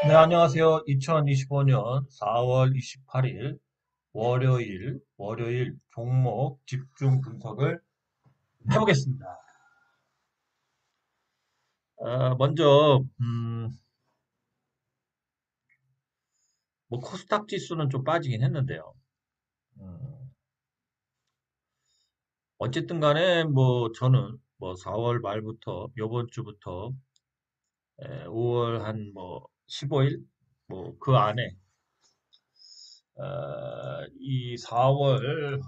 네, 안녕하세요. 2025년 4월 28일 월요일 종목 집중 분석을 해보겠습니다. 먼저 뭐 코스닥 지수는 좀 빠지긴 했는데요. 음, 어쨌든 간에 뭐 저는 뭐 4월 말부터 요번 주부터 5월 한 뭐 15일 뭐 그 안에 이 4월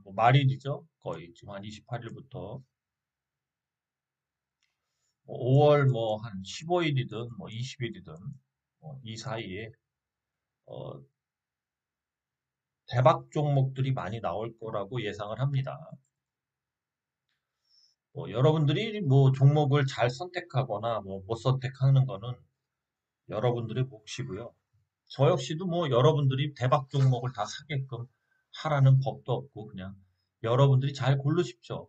뭐 말일이죠. 거의 지금 한 28일부터 5월 뭐 한 15일이든 뭐 20일이든 이 사이에 어, 대박 종목들이 많이 나올 거라고 예상을 합니다. 여러분들이 뭐 종목을 잘 선택하거나 뭐 못 선택하는 거는 여러분들의 몫이고요. 저 역시도 뭐 여러분들이 대박 종목을 다 사게끔 하라는 법도 없고 그냥 여러분들이 잘 고르십시오.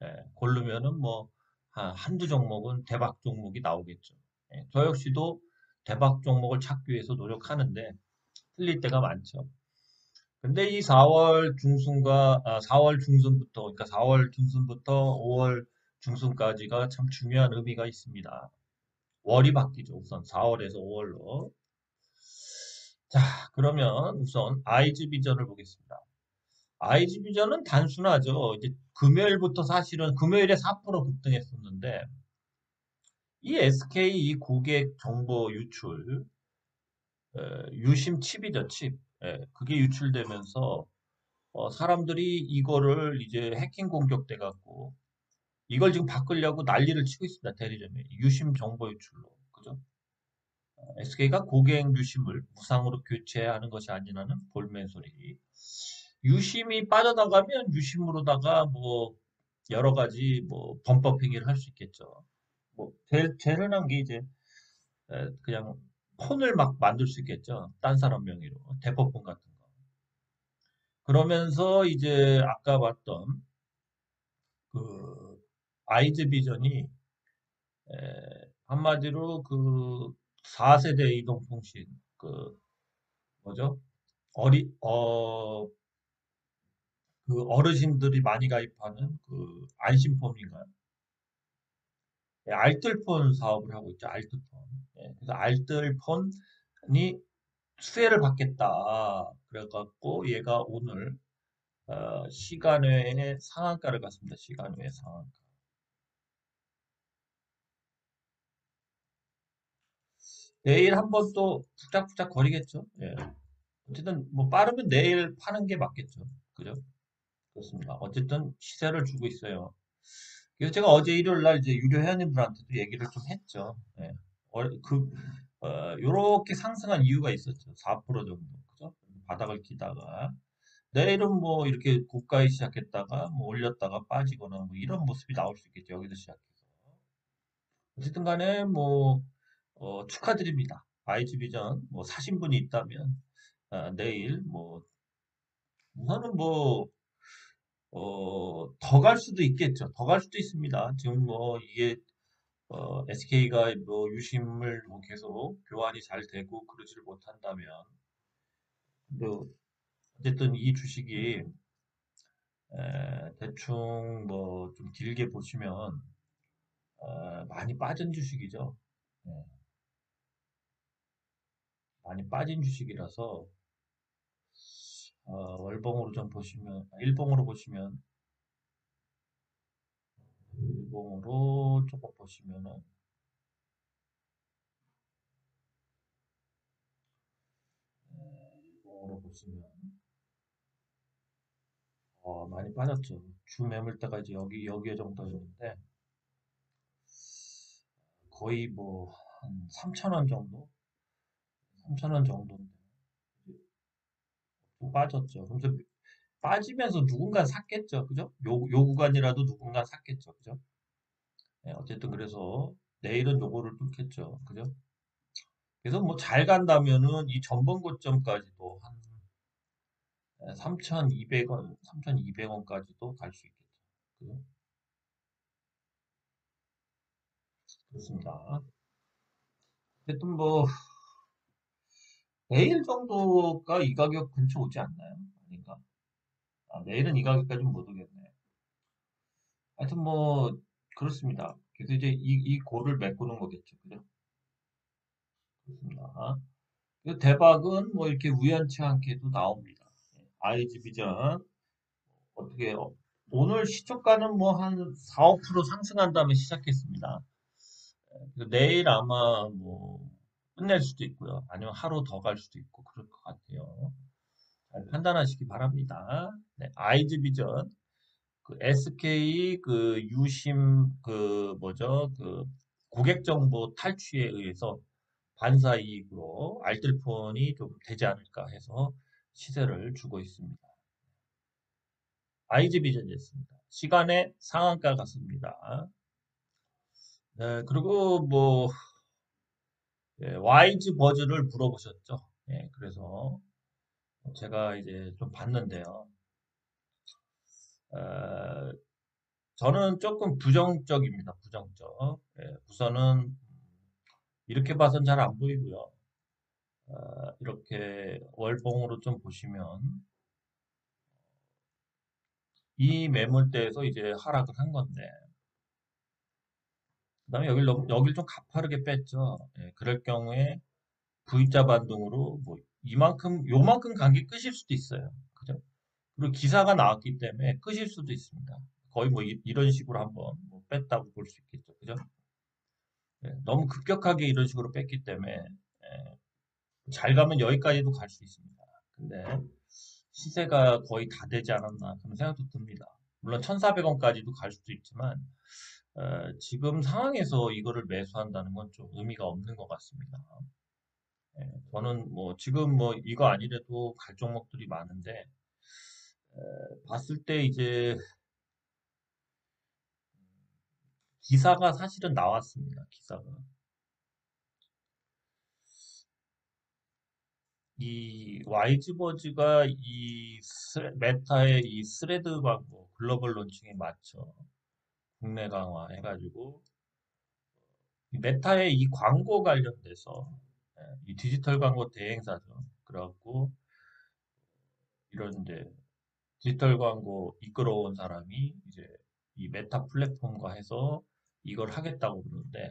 예, 고르면은 뭐 한두 종목은 대박 종목이 나오겠죠. 예, 저 역시도 대박 종목을 찾기 위해서 노력하는데 틀릴 때가 많죠. 근데 이 4월 중순부터 그러니까 4월 중순부터 5월 중순까지가 참 중요한 의미가 있습니다. 월이 바뀌죠. 우선 4월에서 5월로. 자, 그러면 우선 아이즈 비전을 보겠습니다. 아이즈 비전은 단순하죠. 이제 금요일부터 사실은 금요일에 4% 급등했었는데 이 SK 이 고객 정보 유출 유심 칩이죠, 칩. 그게 유출되면서 사람들이 이거를 이제 해킹 공격돼 갖고 이걸 지금 바꾸려고 난리를 치고 있습니다. 대리점에 유심 정보 유출로 그죠? SK가 고객 유심을 무상으로 교체하는 것이 아니라는 볼멘 소리. 유심이 빠져나가면 유심으로다가 뭐 여러 가지 뭐 범법 행위를 할 수 있겠죠. 뭐 제일 흔한 게 이제 그냥 폰을 막 만들 수 있겠죠. 딴 사람 명의로 대포폰 같은 거. 그러면서 이제 아까 봤던 그 아이즈 비전이 한마디로 그 4세대 이동통신 그 뭐죠? 어리 어 그 어르신들이 많이 가입하는 그 안심폰인가요? 예, 알뜰폰 사업을 하고 있죠. 알뜰폰. 그래서 알뜰폰이 수혜를 받겠다. 그래갖고 얘가 오늘 시간외에 상한가를 갔습니다. 시간외에 상한가. 내일 한번 또 푸짝푸짝 거리겠죠. 예. 어쨌든 뭐 빠르면 내일 파는 게 맞겠죠. 그죠? 그렇습니다. 어쨌든 시세를 주고 있어요. 그래서 제가 어제 일요일 날 이제 유료 회원님들한테도 얘기를 좀 했죠. 예. 요렇게 상승한 이유가 있었죠. 4% 정도. 그죠? 바닥을 기다가. 내일은 뭐 이렇게 고가에 시작했다가 뭐 올렸다가 빠지거나 뭐 이런 모습이 나올 수 있겠죠. 여기서 시작해서. 어쨌든 간에 뭐, 축하드립니다. 아이즈비전 뭐 사신 분이 있다면, 내일 뭐, 우선은 뭐, 더 갈 수도 있겠죠. 더 갈 수도 있습니다. 지금 뭐 이게 SK가 뭐 유심을 뭐 계속 교환이 잘 되고 그러지를 못한다면 뭐 어쨌든 이 주식이 대충 뭐 좀 길게 보시면 많이 빠진 주식이죠. 예, 많이 빠진 주식이라서 월봉으로 좀 보시면 일봉으로 보시면 일봉으로 조금 보시면은 일봉으로 보시면 많이 빠졌죠. 주 매물대가 이제 여기 정도였는데 거의 뭐 한 3천 원 정도, 3천 원 정도인데 또 빠졌죠. 그래서 빠지면서 누군가 샀겠죠, 그죠? 요 구간이라도 누군가 샀겠죠, 그죠? 어쨌든 그래서 내일은 요거를 뚫겠죠, 그죠? 그래서 뭐 잘 간다면은 이 전번 고점까지도 한 3,200원, 3,200원까지도 갈 수 있겠죠. 그죠? 그렇습니다. 어쨌든 뭐 내일 정도가 이 가격 근처 오지 않나요? 아닌가? 아, 내일은 이 가격까지는 못 오겠네. 하여튼 뭐 그렇습니다. 그래서 이제 이 고를 메꾸는 거겠죠. 그죠? 그렇습니다. 그 대박은 뭐 이렇게 우연치 않게도 나옵니다. IG 비전 어떻게 오늘 시초가는 뭐 한 4, 5% 상승한 다음에 시작했습니다. 내일 아마 뭐 끝낼 수도 있고요. 아니면 하루 더 갈 수도 있고 그럴 것 같아요. 잘 판단하시기 바랍니다. 네, IG 비전 그 SK 그 유심 그 뭐죠? 그 고객 정보 탈취에 의해서 반사 이익으로 알뜰폰이 좀 되지 않을까 해서 시세를 주고 있습니다. IG 비전이었습니다. 시간의 상한가 같습니다. 네, 그리고 뭐 YG 버즈를 물어보셨죠? 예, 그래서 제가 이제 좀 봤는데요. 어, 저는 조금 부정적입니다. 부정적. 예, 우선은 이렇게 봐선 잘 안 보이고요. 이렇게 월봉으로 좀 보시면 이 매물대에서 이제 하락을 한 건데 그다음에 여길 좀 가파르게 뺐죠. 예, 그럴 경우에 V자 반등으로 뭐 이만큼 요만큼 간 게 끝일 수도 있어요. 그죠? 그리고 기사가 나왔기 때문에 끝일 수도 있습니다. 거의 뭐 런 식으로 한번 뭐 뺐다고 볼 수 있겠죠. 그죠? 예, 너무 급격하게 이런 식으로 뺐기 때문에 잘 가면 여기까지도 갈 수 있습니다. 근데 시세가 거의 다 되지 않았나 그런 생각도 듭니다. 물론 1,400원까지도 갈 수도 있지만 지금 상황에서 이거를 매수한다는 건 좀 의미가 없는 것 같습니다. 예, 저는 뭐 지금 뭐 이거 아니래도 갈 종목들이 많은데 봤을 때 이제 기사가 사실은 나왔습니다. 기사가 이 YG버즈가 메타의 이 스레드 광고 글로벌 론칭에 맞춰 국내 강화 해가지고 이 메타의 이 광고 관련돼서 이 디지털 광고 대행사죠. 그래갖고 이런 이제 디지털 광고 이끌어온 사람이 이제 이 메타 플랫폼과 해서 이걸 하겠다고 그러는데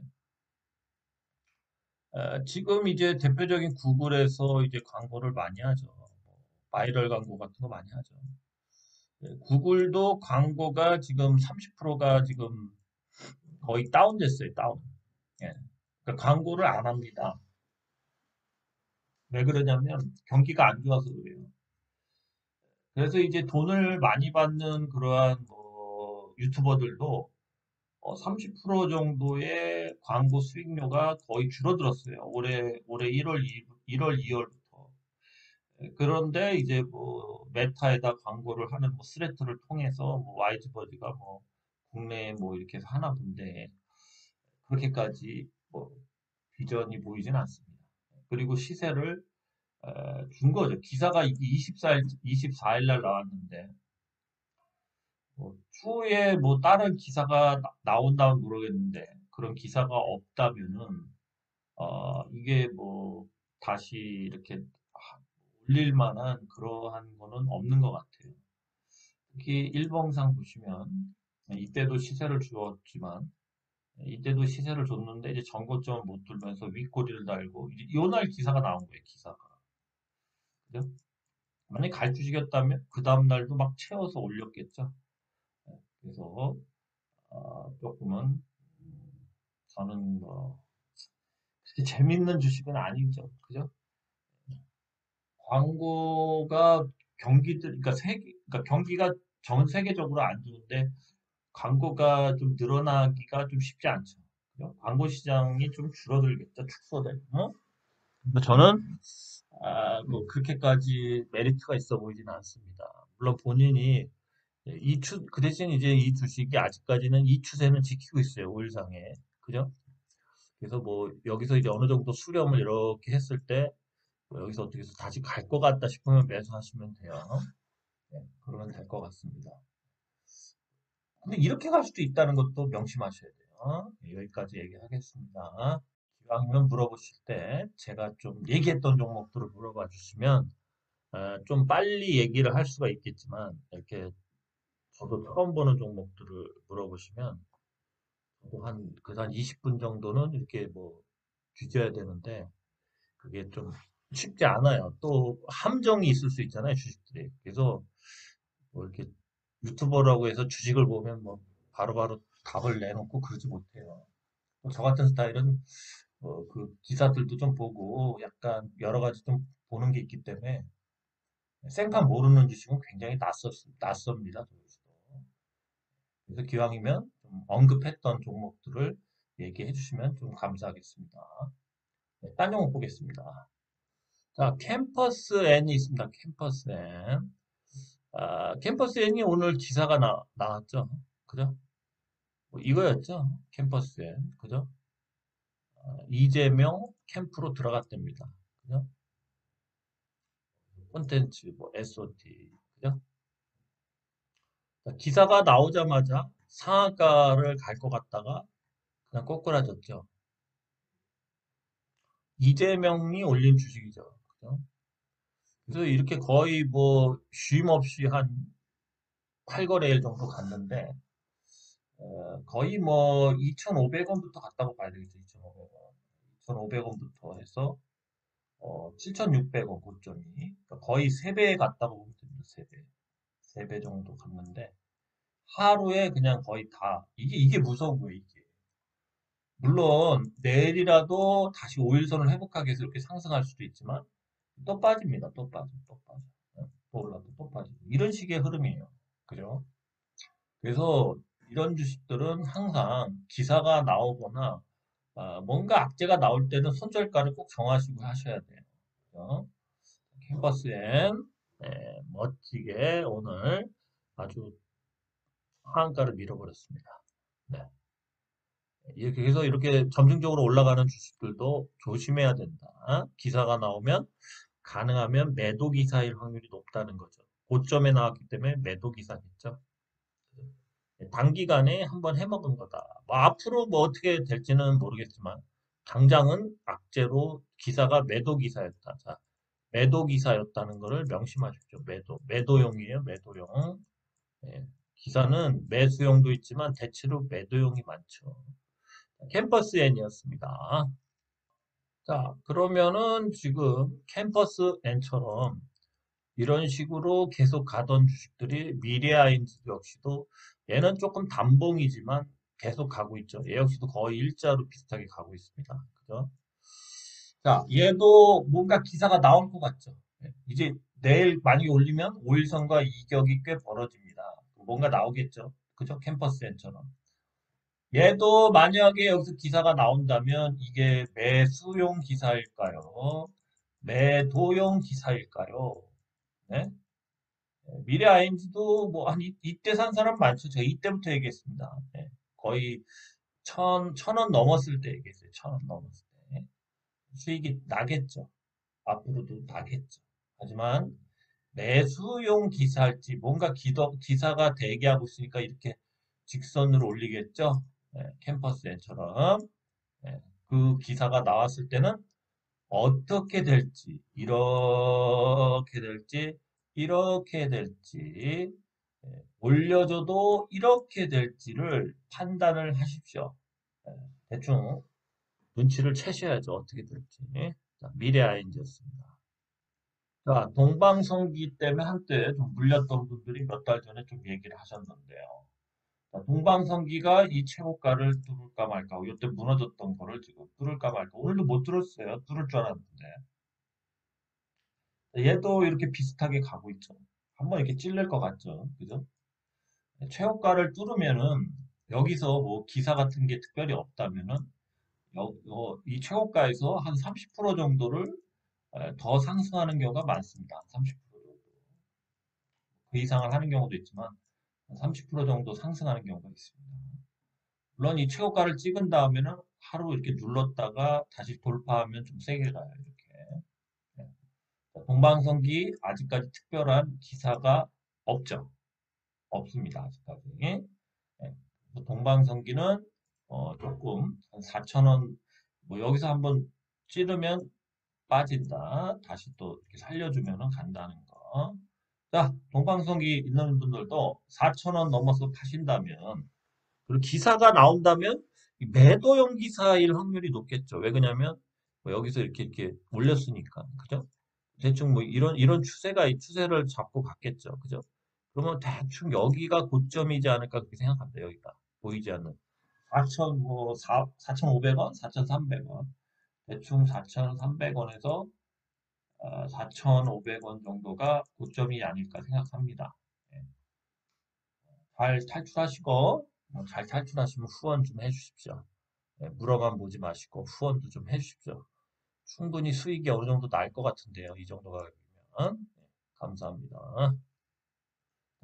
지금 이제 대표적인 구글에서 이제 광고를 많이 하죠. 뭐 바이럴 광고 같은 거 많이 하죠. 구글도 광고가 지금 30%가 지금 거의 다운됐어요. 다운. 예. 그러니까 광고를 안 합니다. 왜 그러냐면 경기가 안 좋아서 그래요. 그래서 이제 돈을 많이 받는 그러한 뭐 유튜버들도 30% 정도의 광고 수익료가 거의 줄어들었어요. 올해 1월 2월부터. 그런데 이제 뭐 메타에다 광고를 하는 뭐 스레트를 통해서 뭐 YG버즈가 뭐 국내에 뭐 이렇게 해서 하나 본데 그렇게까지 뭐 비전이 보이진 않습니다. 그리고 시세를 준 거죠. 기사가 24일 날 나왔는데 뭐 추후에 뭐 다른 기사가 나온다면 모르겠는데 그런 기사가 없다면은 이게 뭐 다시 이렇게 올릴 만한 그러한 거는 없는 것 같아요. 특히 일봉상 보시면 이때도 시세를 주었지만 이때도 시세를 줬는데 이제 전고점을 못 뚫면서 윗꼬리를 달고 이제 요날 기사가 나온 거예요. 기사가. 그죠? 만약에 갈주식이었다면 그 다음날도 막 채워서 올렸겠죠. 그래서 조금은 저는 뭐 그렇게 재밌는 주식은 아니죠. 그죠? 광고가 그러니까 경기가 전 세계적으로 안 좋은데 광고가 좀 늘어나기가 좀 쉽지 않죠. 그죠? 광고 시장이 좀 줄어들겠죠. 축소될. 어? 근데 저는 뭐 그렇게까지 메리트가 있어 보이진 않습니다. 물론 본인이 그 대신 이제 이 주식이 아직까지는 이 추세는 지키고 있어요. 5일상에. 그죠? 그래서 뭐 여기서 이제 어느 정도 수렴을 이렇게 했을 때 뭐 여기서 어떻게 해서 다시 갈 것 같다 싶으면 매수하시면 돼요. 네, 그러면 될 것 같습니다. 근데 이렇게 갈 수도 있다는 것도 명심하셔야 돼요. 네, 여기까지 얘기하겠습니다. 이왕이면 물어보실 때 제가 좀 얘기했던 종목들을 물어봐 주시면 좀 빨리 얘기를 할 수가 있겠지만 이렇게 저도 처음 보는 종목들을 물어보시면 저도 한 20분 정도는 이렇게 뭐 뒤져야 되는데 그게 좀 쉽지 않아요. 또 함정이 있을 수 있잖아요, 주식들이. 그래서 뭐 이렇게 유튜버라고 해서 주식을 보면 뭐 바로바로 답을 내놓고 그러지 못해요. 저 같은 스타일은 그 기사들도 좀 보고 약간 여러 가지 좀 보는 게 있기 때문에 생판 모르는 주식은 굉장히 낯섭니다. 저희도. 그래서 기왕이면 좀 언급했던 종목들을 얘기해 주시면 좀 감사하겠습니다. 네, 딴 종목 보겠습니다. 자, 캠퍼스 N이 있습니다. 캠퍼스 N. 캠퍼스 N이 오늘 기사가 나왔죠. 그죠? 뭐 이거였죠. 캠퍼스 N. 그죠? 이재명 캠프로 들어갔답니다. 그죠? 콘텐츠, 뭐, SOT. 그죠? 자, 기사가 나오자마자 상한가를 갈 것 같다가 그냥 꼬꾸라졌죠. 이재명이 올린 주식이죠. 그죠? 그래서 이렇게 거의 뭐, 쉼 없이 한 8거래일 정도 갔는데, 거의 뭐 2,500원부터 갔다고 봐야 되겠죠. 2,500원. 2,500원부터 해서 7,600원 고점이 그러니까 거의 3배 갔다고 보면 됩니다. 3배. 3배 정도 갔는데 하루에 그냥 거의 다 이게 무서운 거예요. 이게. 물론 내일이라도 다시 5일선을 회복하기 위해서 이렇게 상승할 수도 있지만 또 빠집니다. 또 빠져. 또 빠져. 또 올라도 또 빠지고 이런 식의 흐름이에요. 그죠? 그래서 이런 주식들은 항상 기사가 나오거나 뭔가 악재가 나올 때는 손절가를 꼭 정하시고 하셔야 돼요. 그죠? 캠퍼스엔 멋지게 오늘 아주 하한가를 밀어버렸습니다. 네. 이렇게 해서 이렇게 점진적으로 올라가는 주식들도 조심해야 된다. 기사가 나오면 가능하면 매도 기사일 확률이 높다는 거죠. 고점에 나왔기 때문에 매도 기사겠죠. 단기간에 한번 해먹은 거다. 뭐 앞으로 뭐 어떻게 될지는 모르겠지만 당장은 악재로 기사가 매도 기사였다. 자, 매도 기사였다는 것을 명심하십시오. 매도용이에요. 매도용. 예, 기사는 매수용도 있지만 대체로 매도용이 많죠. 캠퍼스 N이었습니다. 자, 그러면은 지금 캠퍼스 N처럼 이런 식으로 계속 가던 주식들이 미래아인즈 역시도 얘는 조금 단봉이지만 계속 가고 있죠. 얘 역시도 거의 일자로 비슷하게 가고 있습니다. 그죠? 자, 얘도 뭔가 기사가 나올 것 같죠. 네, 이제 내일 만약에 올리면 5일선과 이격이 꽤 벌어집니다. 뭔가 나오겠죠. 그죠? 캠퍼스엔처럼. 얘도 만약에 여기서 기사가 나온다면 이게 매수용 기사일까요? 매도용 기사일까요? 네? 미래 ING도 뭐 한 이때 산 사람 많죠. 제가 이때부터 얘기했습니다. 네. 거의 천 원 넘었을 때 얘기했어요. 1,000원 넘었을 때. 수익이 나겠죠. 앞으로도 나겠죠. 하지만 매수용 기사일지 뭔가 기사가 대기하고 있으니까 이렇게 직선으로 올리겠죠. 네, 캠퍼스처럼 그 기사가 나왔을 때는 어떻게 될지, 이렇게 될지, 이렇게 될지, 올려줘도 이렇게 될지를 판단을 하십시오. 예, 대충 눈치를 채셔야죠. 어떻게 될지. 자, 미래 아인즈였습니다. 자, 동방성기 때문에 한때 좀 물렸던 분들이 몇 달 전에 좀 얘기를 하셨는데요. 자, 동방성기가 이 최고가를 뚫을까 말까, 이때 무너졌던 거를 지금 뚫을까 말까. 오늘도 못 뚫었어요. 뚫을 줄 알았는데. 얘도 이렇게 비슷하게 가고 있죠. 한번 이렇게 찔릴 것 같죠. 그죠? 최고가를 뚫으면은 여기서 뭐 기사 같은 게 특별히 없다면은 이 최고가에서 한 30% 정도를 더 상승하는 경우가 많습니다. 30% 정도. 그 이상을 하는 경우도 있지만 30% 정도 상승하는 경우가 있습니다. 물론 이 최고가를 찍은 다음에는 하루 이렇게 눌렀다가 다시 돌파하면 좀 세게 가요. 이렇게. 네. 동방성기 아직까지 특별한 기사가 없죠. 없습니다. 아직까지. 네. 동방성기는 조금 한 4,000원 뭐 여기서 한번 찌르면 빠진다. 다시 또 이렇게 살려주면 간다는 거. 자, 동방송기 있는 분들도 4,000원 넘어서 파신다면, 그리고 기사가 나온다면 매도용 기사일 확률이 높겠죠. 왜 그러냐면 뭐 여기서 이렇게 올렸으니까. 그죠? 대충 뭐 이런 추세를 잡고 갔겠죠. 그죠? 그러면 대충 여기가 고점이지 않을까 그렇게 생각합니다. 여기가 보이지 않는 4천 뭐 4,500원, 4,300원 대충 4,300원에서 4,500원 정도가 고점이 아닐까 생각합니다. 예. 잘 탈출하시고 잘 탈출하시면 후원 좀 해주십시오. 예, 물어만 보지 마시고 후원도 좀 해주십시오. 충분히 수익이 어느 정도 날 것 같은데요. 이 정도 가격이면. 네, 감사합니다.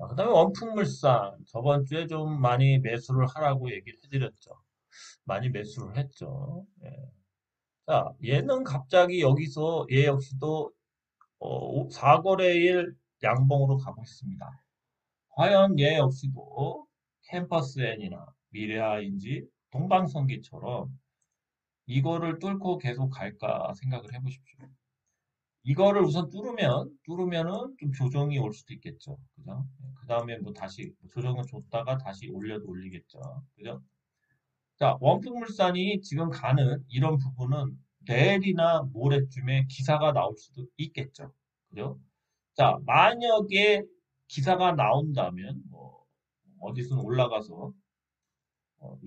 그 다음에 원품물산. 저번 주에 좀 많이 매수를 하라고 얘기를 해드렸죠. 많이 매수를 했죠. 예. 자, 얘는 갑자기 여기서 얘 역시도 4거래일 양봉으로 가고 있습니다. 과연 얘 역시도 캠퍼스 N이나 미래아인지 동방성기처럼 이거를 뚫고 계속 갈까 생각을 해보십시오. 이거를 우선 뚫으면은 좀 조정이 올 수도 있겠죠. 그죠? 그 다음에 뭐 다시 조정을 줬다가 다시 올려도 올리겠죠. 그죠? 자, 원품물산이 지금 가는 이런 부분은 내일이나 모레쯤에 기사가 나올 수도 있겠죠. 그죠? 자, 만약에 기사가 나온다면, 뭐, 어디선 올라가서,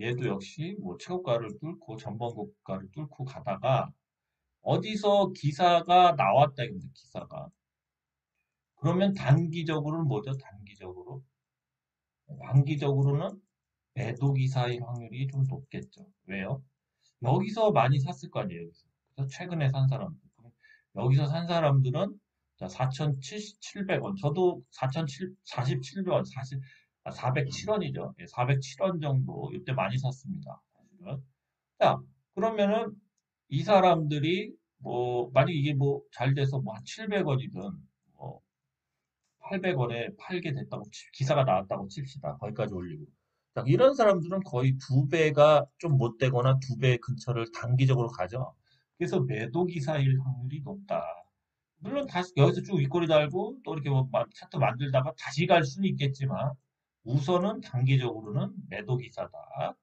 얘도 역시 뭐 최고가를 뚫고, 전번고가를 뚫고 가다가, 어디서 기사가 나왔다, 이겁니다, 기사가. 그러면 단기적으로는 뭐죠? 단기적으로는 매도 기사일 확률이 좀 높겠죠. 왜요? 여기서 많이 샀을 거 아니에요. 여기서. 그래서 최근에 산 사람들. 여기서 산 사람들은 자, 4,700원. 저도 4,747원, 407원이죠. 407원 정도 이때 많이 샀습니다. 사실은. 자, 그러면은 이 사람들이 뭐 만약 이게 뭐 잘 돼서 뭐 한 700원이든 뭐 800원에 팔게 됐다고 기사가 나왔다고 칩시다. 거기까지 올리고. 자, 이런 사람들은 거의 두 배가 좀 못 되거나 두 배 근처를 단기적으로 가죠. 그래서 매도 기사일 확률이 높다. 물론 다시 여기서 쭉 윗꼬리 달고 또 이렇게 뭐 차트 만들다가 다시 갈 수는 있겠지만 우선은 단기적으로는 매도 기사다.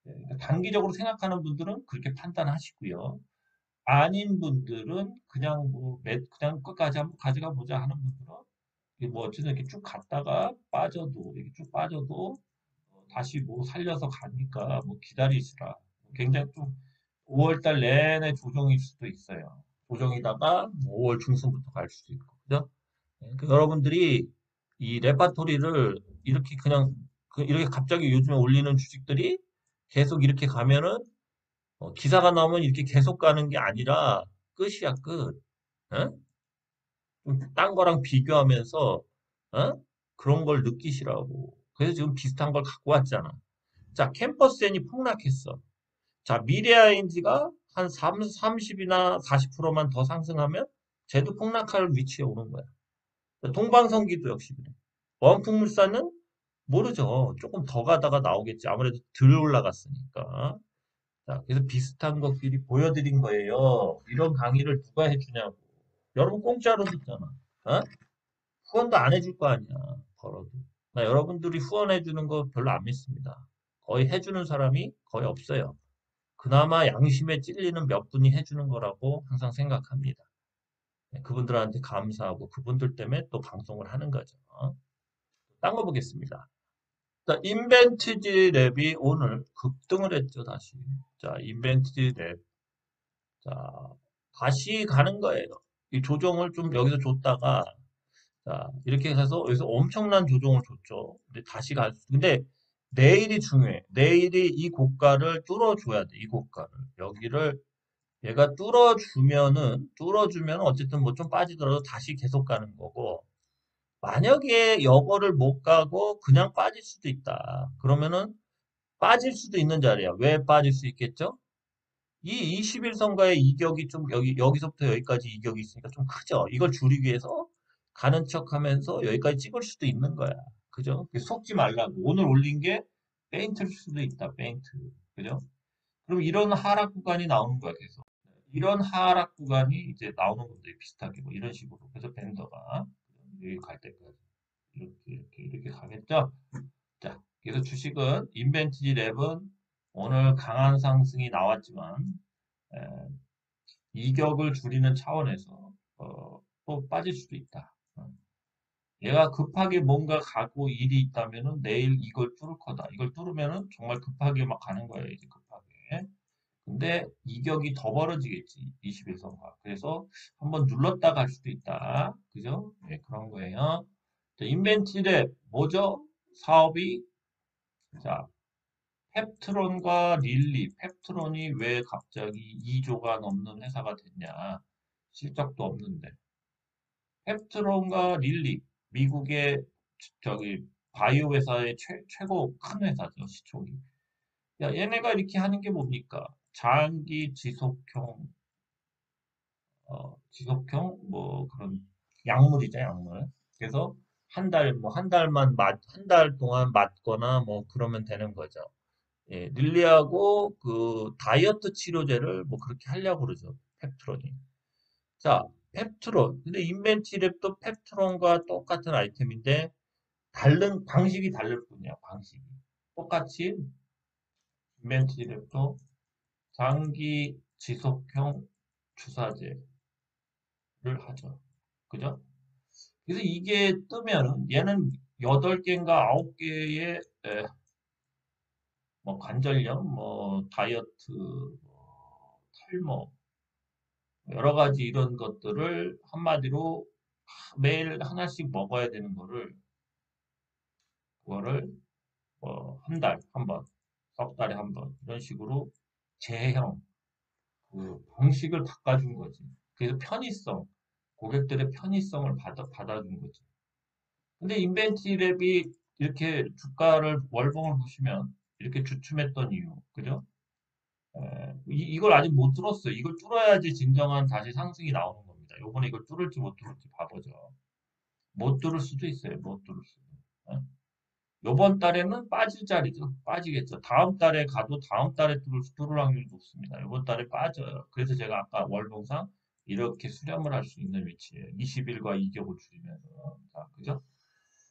예, 그러니까 단기적으로 생각하는 분들은 그렇게 판단하시고요. 아닌 분들은 그냥 뭐 그냥 끝까지 한번 가져가 보자 하는 분들은 이게 뭐 어쨌든 이렇게 쭉 갔다가 빠져도 이렇게 쭉 빠져도 다시 뭐 살려서 가니까 뭐 기다리시라. 굉장히 좀 5월달 내내 조정일 수도 있어요. 조정이다가 뭐 5월 중순부터 갈 수도 있고, 그죠? 네, 그 여러분들이 이 레파토리를 이렇게 그냥 이렇게 갑자기 요즘에 올리는 주식들이 계속 이렇게 가면은 기사가 나오면 이렇게 계속 가는 게 아니라 끝이야 끝. 어? 딴 거랑 비교하면서 어? 그런 걸 느끼시라고. 그래서 지금 비슷한 걸 갖고 왔잖아. 자, 캠퍼스엔이 폭락했어. 자, 미래아인지가 한 30이나 40%만 더 상승하면 쟤도 폭락할 위치에 오는 거야. 동방성기도 역시 그래. 원풍물산은 모르죠. 조금 더 가다가 나오겠지. 아무래도 덜 올라갔으니까. 자, 그래서 비슷한 것끼리 보여드린 거예요. 이런 강의를 누가 해주냐고. 여러분 공짜로 듣잖아. 어? 후원도 안 해줄 거 아니야. 벌어도. 나 여러분들이 후원해주는 거 별로 안 믿습니다. 거의 해주는 사람이 거의 없어요. 그나마 양심에 찔리는 몇 분이 해주는 거라고 항상 생각합니다. 네, 그분들한테 감사하고 그분들 때문에 또 방송을 하는 거죠. 딴 거 보겠습니다. 자, 인벤티지 랩이 오늘 급등을 했죠, 다시. 자, 인벤티지 랩. 자, 다시 가는 거예요. 이 조정을 좀 여기서 줬다가 자, 이렇게 해서 여기서 엄청난 조정을 줬죠. 근데 다시 근데 내일이 중요해. 내일이 이 고가를 뚫어줘야 돼. 이 고가를. 여기를 얘가 뚫어주면 어쨌든 뭐 좀 빠지더라도 다시 계속 가는 거고. 만약에 여거를 못 가고 그냥 빠질 수도 있다. 그러면은 빠질 수도 있는 자리야. 왜 빠질 수 있겠죠? 이 21선가의 이격이 좀 여기서부터 여기까지 이격이 있으니까 좀 크죠. 이걸 줄이기 위해서 가는 척 하면서 여기까지 찍을 수도 있는 거야. 그죠? 속지 말라고. 오늘 올린 게 페인트일 수도 있다. 페인트. 그죠? 그럼 이런 하락 구간이 나오는 거야, 계속. 이런 하락 구간이 이제 나오는 건데, 비슷하게 뭐 이런 식으로. 그래서 밴더가 여기 갈 때까지 이렇게 가겠죠? 자, 그래서 주식은 인벤티지 랩은 오늘 강한 상승이 나왔지만, 에, 이격을 줄이는 차원에서, 또 빠질 수도 있다. 얘가 급하게 뭔가 가고 일이 있다면은 내일 이걸 뚫을 거다. 이걸 뚫으면은 정말 급하게 막 가는 거예요, 이제 급하게. 근데 이격이 더 벌어지겠지. 21선과. 그래서 한번 눌렀다 갈 수도 있다. 그죠? 네, 그런 거예요. 자, 인벤티랩 뭐죠? 사업이 자, 펩트론과 릴리. 펩트론이 왜 갑자기 2조가 넘는 회사가 됐냐? 실적도 없는데. 펩트론과 릴리. 미국의 저기 바이오 회사의 최고 큰 회사죠. 시총이. 야, 얘네가 이렇게 하는 게 뭡니까? 장기 지속형 뭐 그런 약물이죠, 약물. 그래서 한 달, 뭐 한 달 동안 맞거나 뭐 그러면 되는 거죠. 예, 릴리하고 그 다이어트 치료제를 뭐 그렇게 하려고 그러죠. 펩트론이. 자, 펩트론. 근데 인벤티랩도 펩트론과 똑같은 아이템인데 다른 방식이 다를 뿐이야, 방식이. 똑같이 인벤티랩도 장기 지속형 주사제를 하죠. 그죠? 그래서 이게 뜨면은 얘는 8개인가 9개의 뭐 관절염, 뭐 다이어트, 뭐 탈모, 여러 가지 이런 것들을 한마디로 매일 하나씩 먹어야 되는 거를 그거를 한 달 한 번, 석 달에 한 번 이런 식으로 재형 그 방식을 바꿔준 거지. 그래서 편의성, 고객들의 편의성을 받아준 거지. 근데 인벤티랩이 이렇게 주가를 월봉을 보시면 이렇게 주춤했던 이유, 그죠? 이걸 아직 못 뚫었어요. 이걸 뚫어야지 진정한 다시 상승이 나오는 겁니다. 요번에 이걸 뚫을지 못 뚫을지 봐보죠. 못 뚫을 수도 있어요. 못 뚫을 수도. 어? 요번 달에는 빠질 자리죠. 빠지겠죠. 다음 달에 가도 다음 달에 뚫을 확률이 높습니다. 요번 달에 빠져요. 그래서 제가 아까 월봉상 이렇게 수렴을 할 수 있는 위치에 20일과 이격을 줄이면서. 자, 그죠?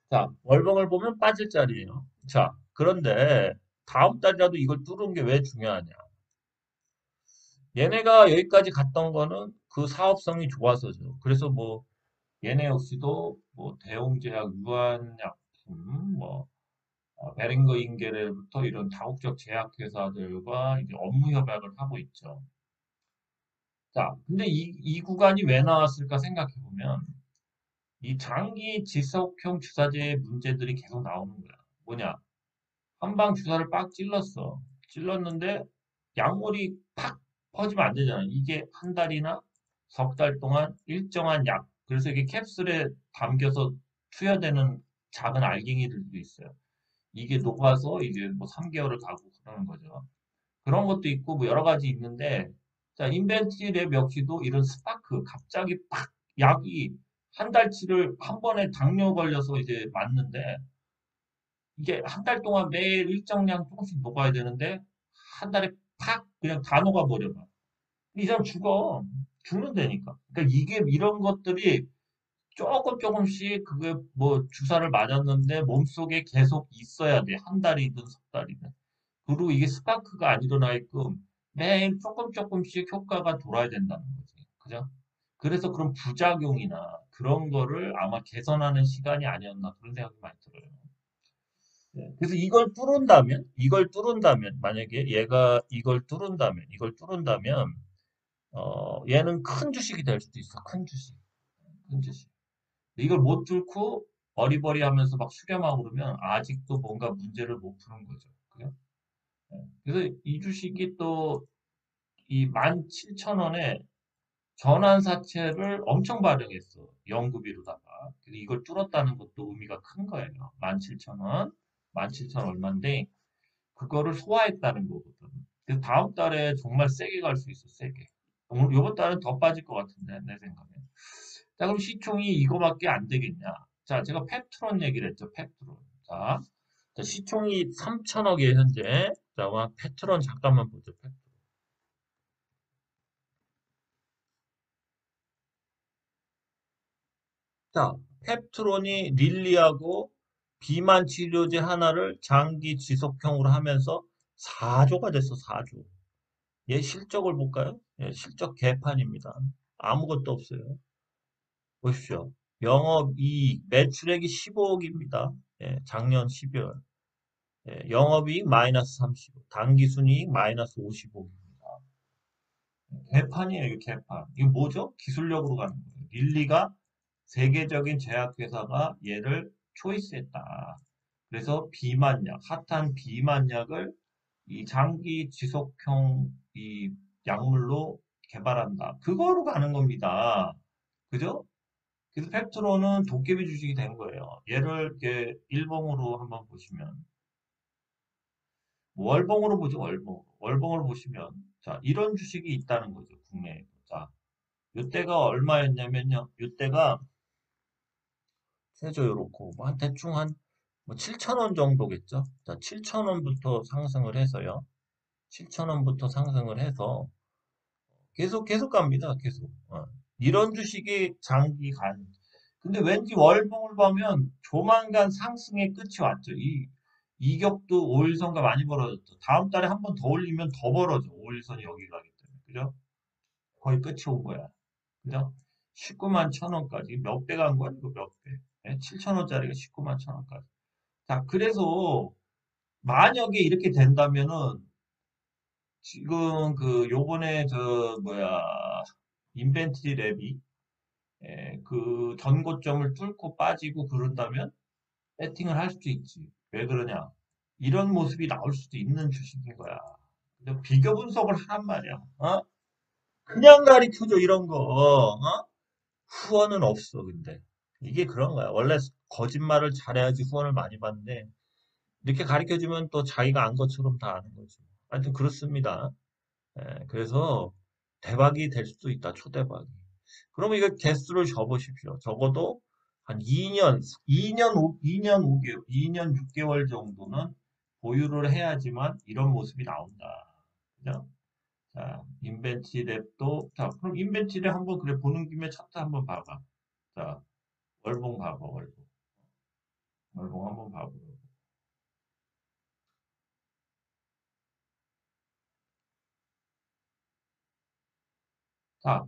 자, 월봉을 보면 빠질 자리예요. 자, 그런데 다음 달이라도 이걸 뚫은 게 왜 중요하냐? 얘네가 여기까지 갔던 거는 그 사업성이 좋아서죠. 그래서 뭐 얘네 역시도 뭐 대웅제약, 유한약품, 뭐 베링거 인게르부터 이런 다국적 제약회사들과 이제 업무 협약을 하고 있죠. 자, 근데 이 구간이 왜 나왔을까 생각해 보면 이 장기 지속형 주사제의 문제들이 계속 나오는 거야. 뭐냐? 한방 주사를 빡 찔렀어. 찔렀는데 약물이 팍 퍼지면 안 되잖아. 이게 한 달이나 석 달 동안 일정한 약. 그래서 이게 캡슐에 담겨서 투여되는 작은 알갱이들도 있어요. 이게 녹아서 이제 뭐 3개월을 가고 그러는 거죠. 그런 것도 있고 뭐 여러 가지 있는데 자, 인벤티랩 역시도 이런 스파크 갑자기 팍 약이 한 달치를 한 번에 당뇨 걸려서 이제 맞는데 이게 한 달 동안 매일 일정량 조금씩 녹아야 되는데 한 달에 팍 그냥 다 녹아버려봐. 이 사람 죽어. 죽는다니까. 그러니까 이게 이런 것들이 조금씩 그게 뭐 주사를 맞았는데 몸속에 계속 있어야 돼. 한 달이든 석 달이든. 그리고 이게 스파크가 안 일어나게끔 매일 조금씩 효과가 돌아야 된다는 거지. 그죠? 그래서 그런 부작용이나 그런 거를 아마 개선하는 시간이 아니었나 그런 생각이 많이 들어요. 네. 그래서 이걸 뚫은다면, 만약에 얘가 이걸 뚫은다면, 얘는 큰 주식이 될 수도 있어. 큰 주식. 큰 주식. 이걸 못 뚫고 어리버리 하면서 막 수렴하고 그러면 아직도 뭔가 문제를 못 푸는 거죠. 그죠? 네. 그래서 이 주식이 또 이 17,000원에 전환사채를 엄청 발행했어. 연구비로다가. 그래서 이걸 뚫었다는 것도 의미가 큰 거예요. 17,000원. 17,000 얼마인데 그거를 소화했다는 거거든. 그래서 다음 달에 정말 세게 갈 수 있어, 세게. 오늘 요번 달은 더 빠질 것 같은데, 내 생각에. 자, 그럼 시총이 이거밖에 안 되겠냐? 자, 제가 펩트론 얘기를 했죠, 펩트론. 자, 시총이 3천억이에요, 현재. 자, 페트론 잠깐만 보죠, 펩트론. 자, 펩트론이 릴리하고 비만 치료제 하나를 장기 지속형으로 하면서 4조가 됐어, 4조. 얘 실적을 볼까요? 예, 실적 개판입니다. 아무것도 없어요. 보십시오. 영업이익, 매출액이 15억입니다. 예, 작년 12월. 예, 영업이익 마이너스 30억, 당기순이익 마이너스 55억입니다. 개판이에요, 이거 개판. 이거 뭐죠? 기술력으로 가는 거예요. 릴리가 세계적인 제약회사가 얘를 초이스했다. 그래서 비만약, 핫한 비만약을 이 장기 지속형 이 약물로 개발한다. 그거로 가는 겁니다. 그죠? 그래서 펩트론은 도깨비 주식이 된 거예요. 얘를 이렇게 일봉으로 한번 보시면 월봉으로 보죠, 월봉. 월봉으로 보시면 자, 이런 주식이 있다는 거죠, 국내에. 자, 이때가 얼마였냐면요. 이때가 세조 요렇고 한 대충 한뭐 7천 원 정도겠죠. 자, 7천 원부터 상승을 해서요. 7천 원부터 상승을 해서 계속 갑니다. 계속. 이런 주식이 장기간. 근데 왠지 월봉을 보면 조만간 상승의 끝이 왔죠. 이격도 5일선과 많이 벌어졌죠. 다음 달에 한 번 더 올리면 더 벌어져. 5일선이 여기 가기 때문에. 그죠? 거의 끝이 온 거야. 그죠? 19만 천 원까지. 몇 배 간 거야? 이거 몇 배? 7천 원짜리가 19만 천 원까지. 자, 그래서 만약에 이렇게 된다면은 지금 그 요번에 저 뭐야 인벤트리 랩이 그 전고점을 뚫고 빠지고 그런다면 배팅을 할 수도 있지. 왜 그러냐? 이런 모습이 나올 수도 있는 주식인 거야. 근데 비교 분석을 하란 말이야. 어? 그냥 가리켜줘 이런 거. 어? 후원은 없어 근데 이게 그런 거야. 원래 거짓말을 잘해야지 후원을 많이 받는데 이렇게 가르쳐주면 또 자기가 안 것처럼 다 아는 거지. 하여튼 그렇습니다. 그래서 대박이 될 수도 있다, 초대박이. 그러면 이거 개수를 접으십시오. 적어도 한 2년 5개월, 2년 6개월 정도는 보유를 해야지만 이런 모습이 나온다. 그죠? 자, 인벤치 랩도, 자, 그럼 인벤치 랩 한번 그래 보는 김에 차트 한번 봐봐. 자, 월봉 봐봐, 월봉. 월봉 한번 봐봐. 자,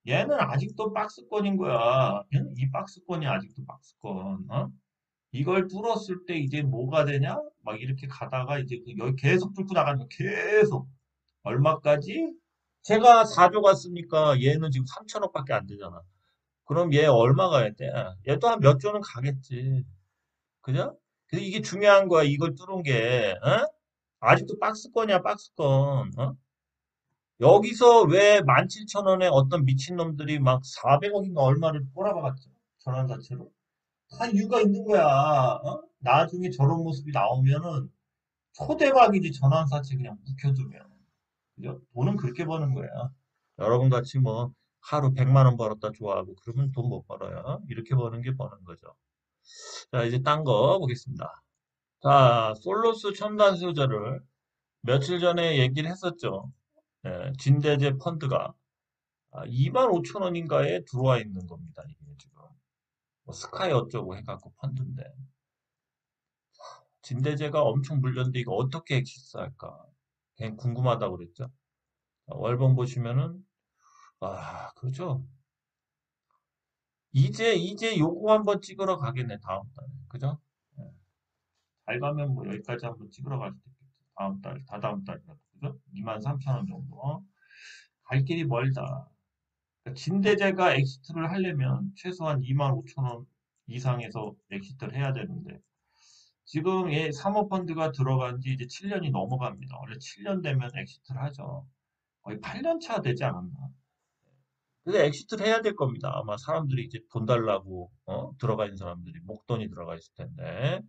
얘는 아직도 박스권인 거야. 얘는 이 박스권이 아직도 박스권. 어? 이걸 뚫었을 때 이제 뭐가 되냐? 막 이렇게 가다가 이제 여기 계속 뚫고 나가는 거 계속. 얼마까지? 제가 4조 갔으니까 얘는 지금 3천억밖에 안 되잖아. 그럼 얘 얼마 가야 돼? 얘도 한 몇 조는 가겠지. 그죠? 근데 이게 중요한 거야. 이걸 뚫은 게. 어? 아직도 박스권이야, 박스권. 어? 여기서 왜 17,000원에 어떤 미친놈들이 막 400억인가 얼마를 꼬라박았죠? 전환 자체로. 다 이유가 있는 거야. 어? 나중에 저런 모습이 나오면은 초대박이지 전환사채 그냥 묵혀두면. 그죠? 돈은 그렇게 버는 거야. 여러분 같이 뭐 하루 100만 원 벌었다 좋아하고 그러면 돈 못 벌어요. 이렇게 버는 게 버는 거죠. 자, 이제 딴 거 보겠습니다. 자, 솔로스 첨단 소재를 며칠 전에 얘기를 했었죠. 진대재 펀드가 2만 5천 원인가에 들어와 있는 겁니다. 이게 지금. 뭐 스카이 어쩌고 해갖고 펀드인데. 진대재가 엄청 물렸는데 이거 어떻게 엑시스할까? 그냥 궁금하다고 그랬죠. 월봉 보시면은, 그렇죠. 이제 요거 한번 찍으러 가겠네, 다음 달에. 그죠? 예. 잘 가면 뭐 여기까지 한번 찍으러 갈 수도 있겠죠. 다음 달, 다다음 달이라도. 그죠? 2만 3천 원 정도. 갈 길이 멀다. 그러니까 진대재가 엑시트를 하려면 최소한 2만 5천 원 이상에서 엑시트를 해야 되는데, 지금 이 사모펀드가 들어간 지 이제 7년이 넘어갑니다. 원래 7년 되면 엑시트를 하죠. 거의 8년 차 되지 않았나. 근데 엑시트를 해야 될 겁니다. 아마 사람들이 이제 돈 달라고 들어가 있는 사람들이 목돈이 들어가 있을 텐데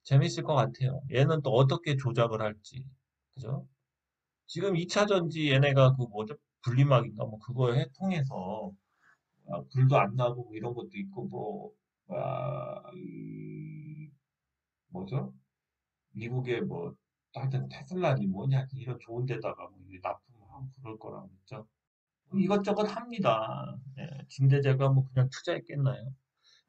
재밌을 것 같아요. 얘는 또 어떻게 조작을 할지. 그죠? 지금 2차 전지 얘네가 그 뭐죠? 분리막인가 뭐 그거에 통해서 불도 안 나고 뭐 이런 것도 있고 뭐 뭐죠? 미국의 뭐 하여튼 테슬라니 뭐냐 이런 좋은 데다가 뭐 납품하고 그럴 거라고 했죠. 이것저것 합니다. 예. 진대재가 뭐 그냥 투자했겠나요?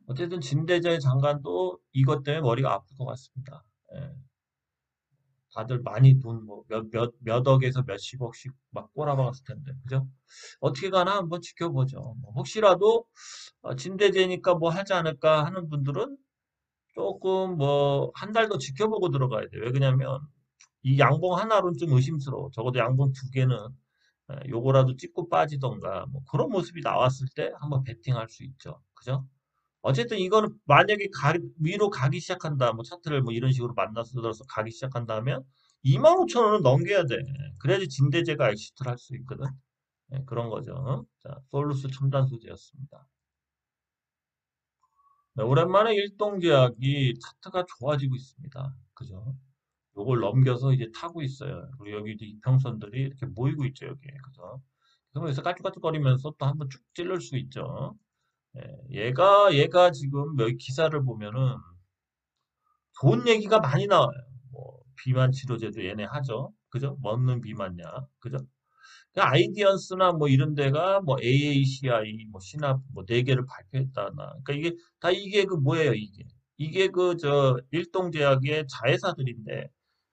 어쨌든 진대재 장관도 이것 때문에 머리가 아플 것 같습니다. 예. 다들 많이 돈, 뭐, 몇 억에서 몇십억씩 막 꼬라박았을 텐데, 그죠? 어떻게 가나 한번 지켜보죠. 뭐 혹시라도 진대재니까 뭐 하지 않을까 하는 분들은 조금 뭐, 한 달 더 지켜보고 들어가야 돼요. 왜 그러냐면, 이 양봉 하나로는 좀 의심스러워. 적어도 양봉 두 개는 요거라도 찍고 빠지던가, 뭐 그런 모습이 나왔을 때 한번 베팅할 수 있죠. 그죠? 어쨌든 이거는 만약에 위로 가기 시작한다. 뭐 차트를 뭐 이런 식으로 만나서 들어서 가기 시작한다면 25,000원은 넘겨야 돼. 그래야지 진대재가 엑시트를 할 수 있거든. 네, 그런 거죠. 자, 솔루스 첨단 소재였습니다. 네, 오랜만에 일동제약이 차트가 좋아지고 있습니다. 그죠? 요걸 넘겨서 이제 타고 있어요. 그리고 여기도 이평선들이 이렇게 모이고 있죠, 여기에. 그죠? 그러면서 까쭉까쭉거리면서 또 한번 쭉 찔를 수 있죠. 예, 얘가 지금 여기 기사를 보면은 좋은 얘기가 많이 나와요. 뭐 비만 치료제도 얘네 하죠. 그죠? 먹는 비만약. 그죠? 그 아이디언스나 뭐 이런 데가 뭐 AACI 뭐 신압 뭐 네 개를 발표했다나. 그러니까 이게 그 뭐예요, 이게. 이게 그 저 일동제약의 자회사들인데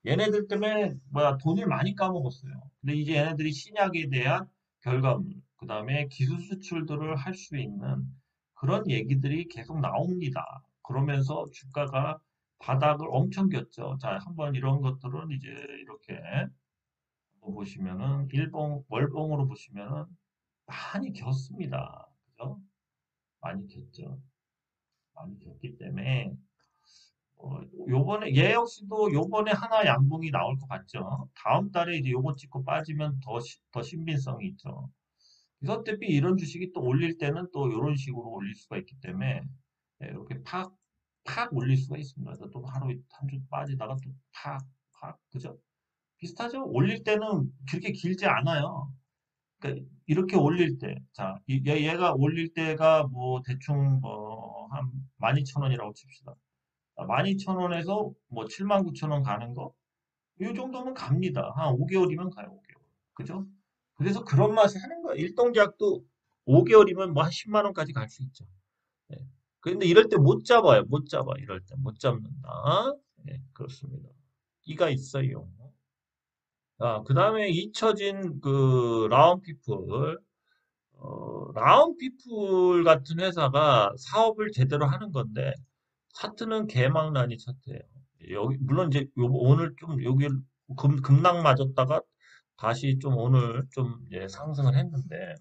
얘네들 때문에 뭐야 돈을 많이 까먹었어요. 근데 이제 얘네들이 신약에 대한 결과물, 그다음에 기술 수출들을 할 수 있는 그런 얘기들이 계속 나옵니다. 그러면서 주가가 바닥을 엄청 겼죠. 자, 한번 이런 것들은 이제 이렇게 보시면은 일봉 월봉으로 보시면은 많이 겼습니다. 그죠? 많이 겼죠. 많이 겼기 때문에 요번에 얘 역시도 요번에 하나 양봉이 나올 것 같죠. 다음 달에 이제 요거 찍고 빠지면 더 신빙성이 있죠. 그래서 어차피 이런 주식이 또 올릴 때는 또 이런 식으로 올릴 수가 있기 때문에 이렇게 팍 올릴 수가 있습니다. 그래서 또 하루 한 주 빠지다가 또 팍 그죠? 비슷하죠? 올릴 때는 그렇게 길지 않아요. 그러니까 이렇게 올릴 때, 자, 얘가 올릴 때가 뭐 대충 뭐 한 12,000원이라고 칩시다. 12,000원에서 뭐 79,000원 가는 거, 이 정도면 갑니다. 한 5개월이면 가요, 5개월. 그죠? 그래서 그런 맛에 하는 거예요. 일동계약도 5개월이면 뭐 한 10만 원까지 갈 수 있죠. 예. 근데 이럴 때 못 잡아요. 못 잡아. 이럴 때 못 잡는다. 예, 그렇습니다. 끼가 있어요. 그 다음에 잊혀진 그 라운피플 같은 회사가 사업을 제대로 하는 건데 차트는 개망난이 차트예요. 여기 물론 이제 오늘 좀 여기 급락 맞았다가 다시 좀 오늘 좀 이제 상승을 했는데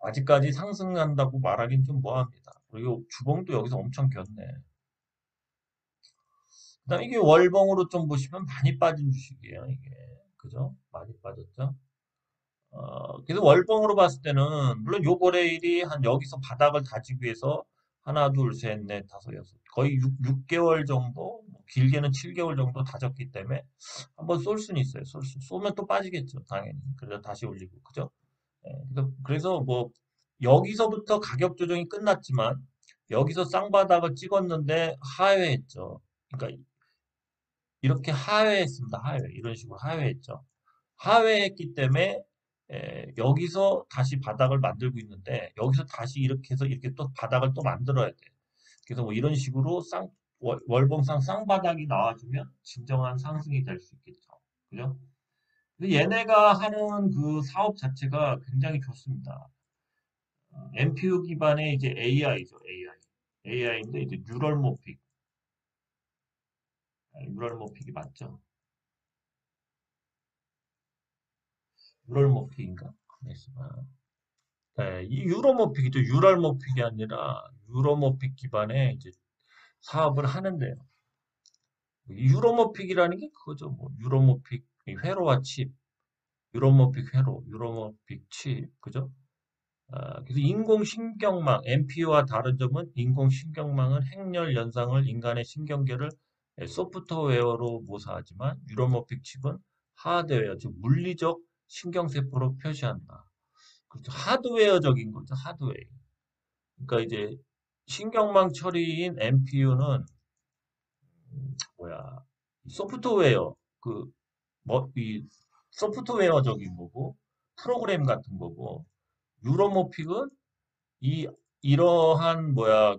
아직까지 상승한다고 말하긴 좀 뭐합니다. 그리고 주봉도 여기서 엄청 겼네. 그다음 이게 월봉으로 좀 보시면 많이 빠진 주식이에요, 이게. 그죠? 많이 빠졌죠? 그래서 월봉으로 봤을 때는 물론 요 거래일이 한 여기서 바닥을 다지기 위해서 하나, 둘, 셋, 넷, 다섯, 여섯 거의 6개월 정도, 뭐 길게는 7개월 정도 다졌기 때문에 한번 쏠 수는 있어요. 쏘면 또 빠지겠죠, 당연히. 그래서 다시 올리고, 그죠? 예, 그래서 뭐 여기서부터 가격 조정이 끝났지만 여기서 쌍바닥을 찍었는데 하회했죠. 그러니까 이렇게 하회했습니다. 하회. 이런 식으로 하회했죠. 하회했기 때문에 여기서 다시 바닥을 만들고 있는데 여기서 다시 이렇게 해서 이렇게 또 바닥을 또 만들어야 돼. 그래서 뭐 이런 식으로 월봉상 쌍바닥이 나와주면 진정한 상승이 될 수 있겠죠. 그죠? 근데 얘네가 하는 그 사업 자체가 굉장히 좋습니다. MPU 기반의 이제 AI죠, AI. AI인데 이제 뉴럴모픽이 맞죠? 뉴럴모픽인가? 가만히 있어봐. 네, 이 유로모픽이죠. 유럴모픽이 아니라 유로모픽 기반의 이제 사업을 하는데요. 이 유로모픽이라는 게 그거죠. 뭐 유로모픽 회로와 칩, 유로모픽 회로, 유로모픽 칩, 그죠? 그래서 인공신경망, MPU와 다른 점은 인공신경망은 행렬 연상을 인간의 신경계를 소프트웨어로 모사하지만 유로모픽 칩은 하드웨어, 즉 물리적 신경세포로 표시한다. 그렇죠. 하드웨어적인 거죠. 하드웨어. 그러니까 이제 신경망 처리인 MPU는 뭐야 소프트웨어 이 소프트웨어적인 거고 프로그램 같은 거고 유로모픽은 이 이러한 뭐야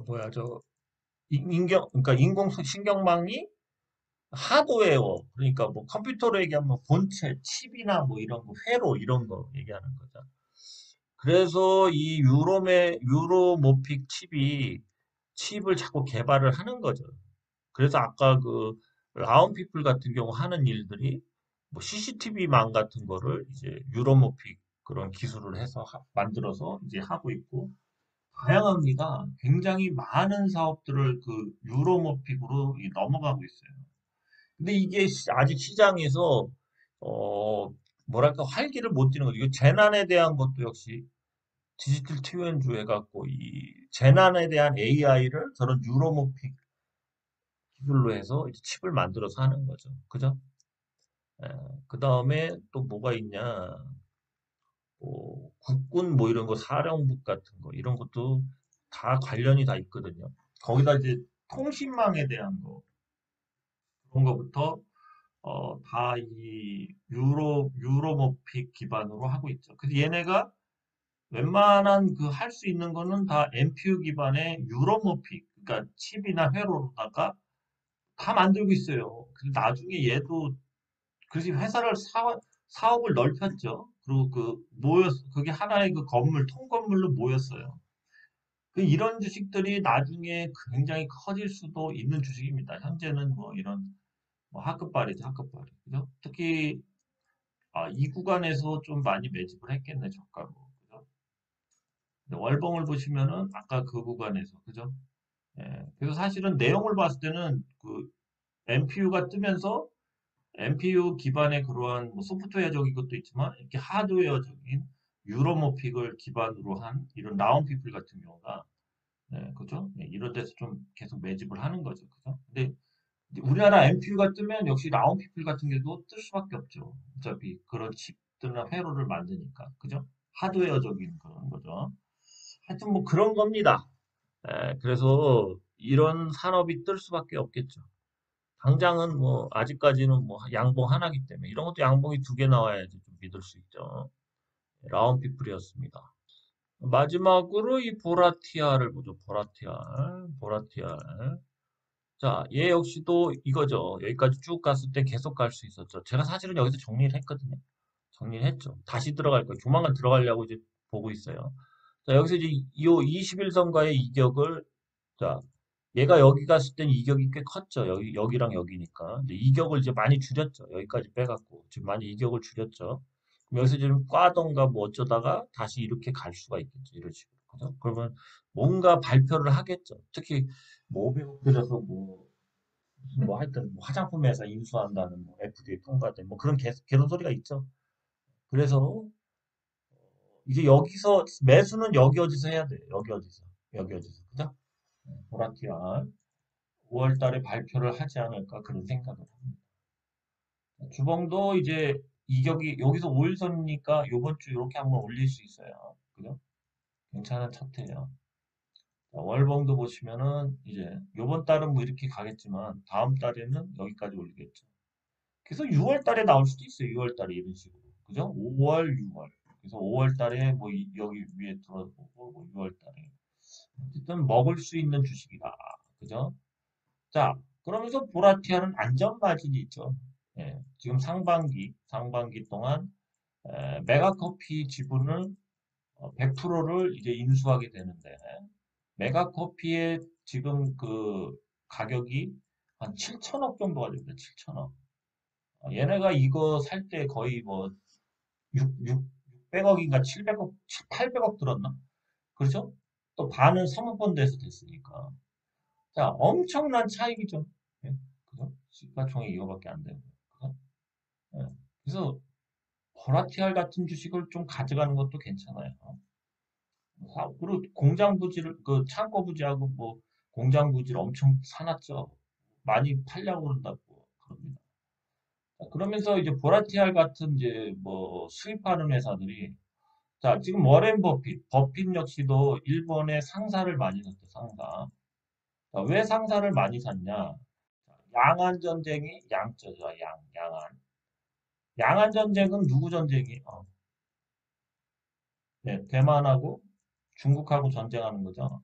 뭐야 저 그러니까 인공신경망이 하드웨어 그러니까 뭐 컴퓨터로 얘기하면 본체, 칩이나 뭐 이런 거 회로 이런 거 얘기하는 거죠. 그래서 이 유로모픽 칩을 자꾸 개발을 하는 거죠. 그래서 아까 그 라운피플 같은 경우 하는 일들이 뭐 CCTV망 같은 거를 이제 유로모픽 그런 기술을 해서 만들어서 이제 하고 있고 다양합니다. 굉장히 많은 사업들을 그 유로모픽으로 넘어가고 있어요. 근데 이게 아직 시장에서 어 뭐랄까 활기를 못 띠는 거죠. 이거 재난에 대한 것도 역시 디지털 트윈즈 해갖고 이 재난에 대한 AI를 저런 유로모픽 기술로 해서 이제 칩을 만들어서 하는 거죠. 그죠? 그 다음에 또 뭐가 있냐? 뭐 국군 뭐 이런 거 사령부 같은 거 이런 것도 다 관련이 다 있거든요. 거기다 이제 통신망에 대한 거 그런 거부터 다 이 유로모픽 기반으로 하고 있죠. 그래서 얘네가 웬만한 그 할 수 있는 거는 다 MPU 기반의 유로모픽, 그러니까 칩이나 회로로다가 다 만들고 있어요. 근데 나중에 얘도 그래서 회사를 사업을 넓혔죠. 그리고 그게 하나의 그 건물, 통건물로 모였어요. 이런 주식들이 나중에 굉장히 커질 수도 있는 주식입니다. 현재는 뭐 이런 뭐 하급발이죠, 하급발. 그죠? 특히 이 구간에서 좀 많이 매집을 했겠네, 저가로. 그죠? 근데 월봉을 보시면은 아까 그 구간에서, 그죠? 예, 그래서 사실은 내용을 봤을 때는 그 MPU가 뜨면서 MPU 기반의 그러한 뭐 소프트웨어적인 것도 있지만 이렇게 하드웨어적인 유로모픽을 기반으로 한 이런 라운피플 같은 경우가 네, 그죠? 네, 이런 데서 좀 계속 매집을 하는 거죠. 그죠? 근데 이제 우리나라 MPU가 뜨면 역시 라운피플 같은 게도 뜰 수밖에 없죠. 어차피 그런 칩들이나 회로를 만드니까. 그죠? 하드웨어적인 그런 거죠. 하여튼 뭐 그런 겁니다. 그래서 이런 산업이 뜰 수밖에 없겠죠. 당장은 뭐 아직까지는 뭐 양봉 하나기 때문에 이런 것도 양봉이 두 개 나와야지 좀 믿을 수 있죠. 라운피플이었습니다. 마지막으로 이 보라티아를 보죠. 보라티아. 자, 얘 역시도 이거죠. 여기까지 쭉 갔을 때 계속 갈 수 있었죠. 제가 사실은 여기서 정리를 했거든요. 정리를 했죠. 다시 들어갈 거예요. 조만간 들어가려고 이제 보고 있어요. 자, 여기서 이제 이 21선과의 이격을 자, 얘가 여기 갔을 땐 이격이 꽤 컸죠. 여기랑 여기니까. 근데 이격을 이제 많이 줄였죠. 여기까지 빼갖고. 지금 많이 이격을 줄였죠. 그럼 여기서 지금 꽈던가 뭐 어쩌다가 다시 이렇게 갈 수가 있겠죠. 이런 식으로. 그죠? 그러면 뭔가 발표를 하겠죠. 특히 뭐 500억 들여서 뭐, 무슨 뭐 하여튼 뭐 화장품 회사 인수한다는 뭐 FDA 통과된 뭐 그런 소리가 있죠. 그래서 이제 여기서 매수는 여기 어디서 해야 돼요. 여기 어디서. 여기 어디서. 그죠? 보라티아. 5월 달에 발표를 하지 않을까 그런 생각을 합니다. 주봉도 이제 이격이 여기서 5일선이니까 요번 주 이렇게 한번 올릴 수 있어요. 그죠? 괜찮은 차트예요. 월봉도 보시면은 이제 요번 달은 뭐 이렇게 가겠지만 다음 달에는 여기까지 올리겠죠. 그래서 6월 달에 나올 수도 있어요. 6월 달에 이런 식으로. 그죠? 5월, 6월. 그래서 5월 달에 뭐 여기 위에 들어보고 뭐 6월 달에 어쨌든 먹을 수 있는 주식이다. 그죠? 자, 그러면서 보라티아는 안전마진이 있죠. 예, 지금 상반기 동안 메가커피 지분을 100%를 이제 인수하게 되는데, 메가커피의 지금 그 가격이 한 7천억 정도가 됩니다. 7천억. 얘네가 이거 살 때 거의 뭐 600억인가 700억, 800억 들었나? 그렇죠? 또 반은 사모펀드에서 됐으니까. 자, 엄청난 차익이죠. 예, 그죠? 시가총액 이거밖에 안 되고. 그죠? 예, 그래서 보라티알 같은 주식을 좀 가져가는 것도 괜찮아요. 그리고 공장 부지를 그 창고 부지하고 뭐 공장 부지를 엄청 사놨죠. 많이 팔려고 그런다고 그럽니다. 자, 그러면서 이제 보라티알 같은 이제 뭐 수입하는 회사들이 자, 지금 워렌 버핏 역시도 일본에 상사를 많이 샀죠, 상사. 자, 왜 상사를 많이 샀냐? 양안 전쟁이 양쩌죠, 양안. 양안 전쟁은 누구 전쟁이에요? 네, 대만하고 중국하고 전쟁하는 거죠.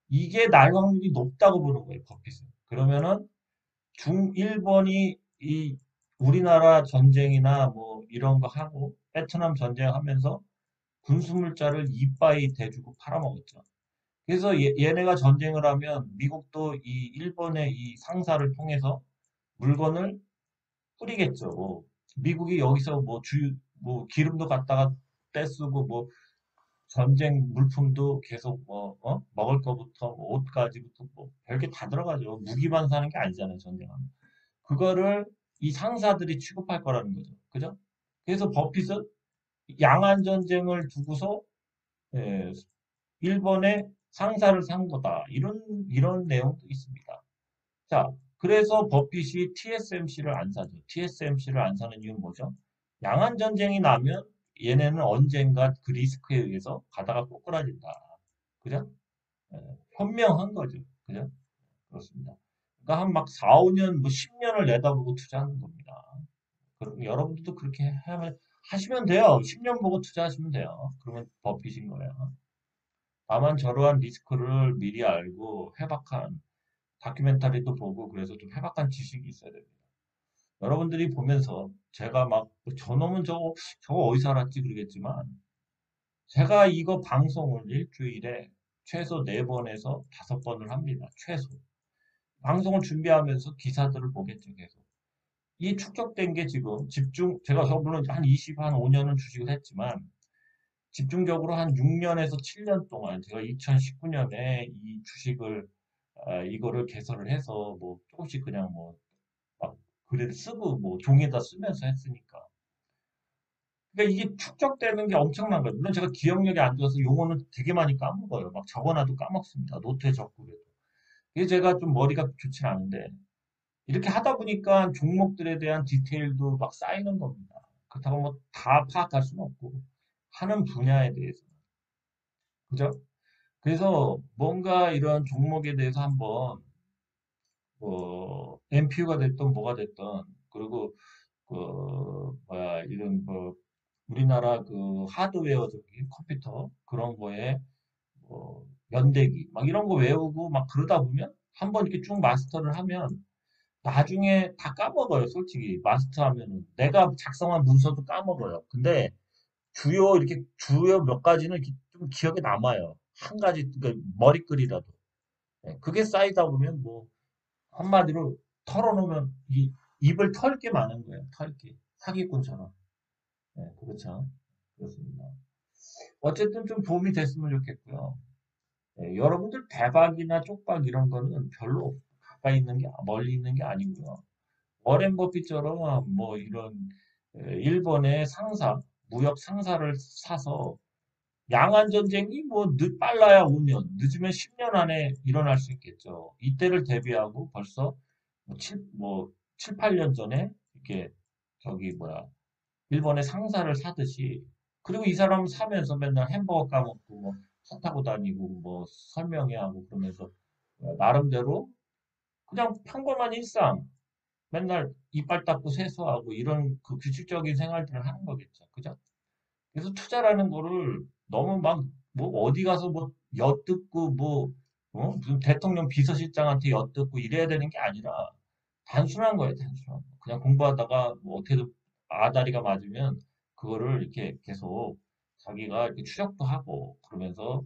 이게 날 확률이 높다고 보는 거예요, 버핏은. 그러면은 일본이 이 우리나라 전쟁이나 뭐 이런 거 하고 베트남 전쟁하면서 군수물자를 이빠이 대주고 팔아먹었죠. 그래서 얘네가 전쟁을 하면 미국도 이 일본의 이 상사를 통해서 물건을 뿌리겠죠. 뭐 미국이 여기서 뭐 기름도 갖다가 떼쓰고 뭐 전쟁 물품도 계속 먹을 거부터 뭐 옷까지부터 뭐 별게 다 들어가죠. 무기만 사는 게 아니잖아요, 전쟁하면. 그거를 이 상사들이 취급할 거라는 거죠. 그죠? 그래서 버핏은 양안 전쟁을 두고서 예, 일본의 상사를 산 거다. 이런 내용도 있습니다. 자, 그래서 버핏이 TSMC를 안 사죠. TSMC를 안 사는 이유는 뭐죠? 양안 전쟁이 나면 얘네는 언젠가 그 리스크에 의해서 가다가 꼬꾸라진다. 그죠? 예, 현명한 거죠. 그죠? 그렇습니다. 그러니까 한 막 4, 5년, 뭐 10년을 내다보고 투자하는 겁니다. 그럼 여러분들도 그렇게 하시면 돼요. 10년 보고 투자하시면 돼요. 그러면 버핏인 거예요. 다만 저러한 리스크를 미리 알고 해박한 다큐멘터리도 보고 그래서 좀 해박한 지식이 있어야 됩니다. 여러분들이 보면서 제가 막 저놈은 저거 어디서 알았지 그러겠지만 제가 이거 방송을 일주일에 최소 4번에서 5번을 합니다. 최소. 방송을 준비하면서 기사들을 보겠죠, 계속. 이 축적된 게 지금 제가 저 물론 한 5년은 주식을 했지만 집중적으로 한 6년에서 7년 동안 제가 2019년에 이 주식을 이거를 개설을 해서 뭐 조금씩 그냥 뭐 막 글을 쓰고 뭐 종이에다 쓰면서 했으니까. 그러니까 이게 축적되는 게 엄청난 거예요. 물론 제가 기억력이 안 좋아서 용어는 되게 많이 까먹어요. 막 적어놔도 까먹습니다. 노트에 적고 그래도. 이게 제가 좀 머리가 좋진 않은데 이렇게 하다 보니까 종목들에 대한 디테일도 막 쌓이는 겁니다. 그렇다고 뭐 다 파악할 수는 없고 하는 분야에 대해서. 그죠? 그래서 뭔가 이런 종목에 대해서 한번 MPU가 됐든 뭐가 됐든 그리고 그 뭐야 이런 뭐 우리나라 그 하드웨어적인 컴퓨터 그런 거에 연대기 막 이런 거 외우고 막 그러다 보면 한번 이렇게 쭉 마스터를 하면 나중에 다 까먹어요, 솔직히. 마스터하면은. 내가 작성한 문서도 까먹어요. 근데 주요 몇 가지는 이렇게 좀 기억에 남아요. 한 가지, 그러니까 머리글이라도. 예, 그게 쌓이다 보면 뭐, 한마디로 털어놓으면 입을 털 게 많은 거예요. 털 게. 사기꾼처럼. 예, 그렇죠. 그렇습니다. 어쨌든 좀 도움이 됐으면 좋겠고요. 예, 여러분들 대박이나 쪽박 이런 거는 별로 가까이 있는 게, 멀리 있는 게 아니고요. 워렌 버핏처럼 뭐 이런 일본의 무역 상사를 사서 양안 전쟁이 뭐 빨라야 5년, 늦으면 10년 안에 일어날 수 있겠죠. 이때를 대비하고 벌써 뭐 7, 8년 전에 이렇게 저기 뭐야 일본의 상사를 사듯이 그리고 이 사람 사면서 맨날 햄버거 까먹고 뭐 차 타고 다니고 뭐 설명회하고 그러면서 나름대로 그냥 평범한 일상 맨날 이빨 닦고 세수하고 이런 그 규칙적인 생활들을 하는 거겠죠. 그죠? 그래서 투자라는 거를 너무 막 뭐 어디 가서 뭐 엿듣고 무슨 대통령 비서실장한테 엿듣고 이래야 되는 게 아니라 단순한 거예요, 단순한 거. 그냥 공부하다가 뭐 어떻게든 아다리가 맞으면 그거를 이렇게 계속 자기가 이렇게 추적도 하고 그러면서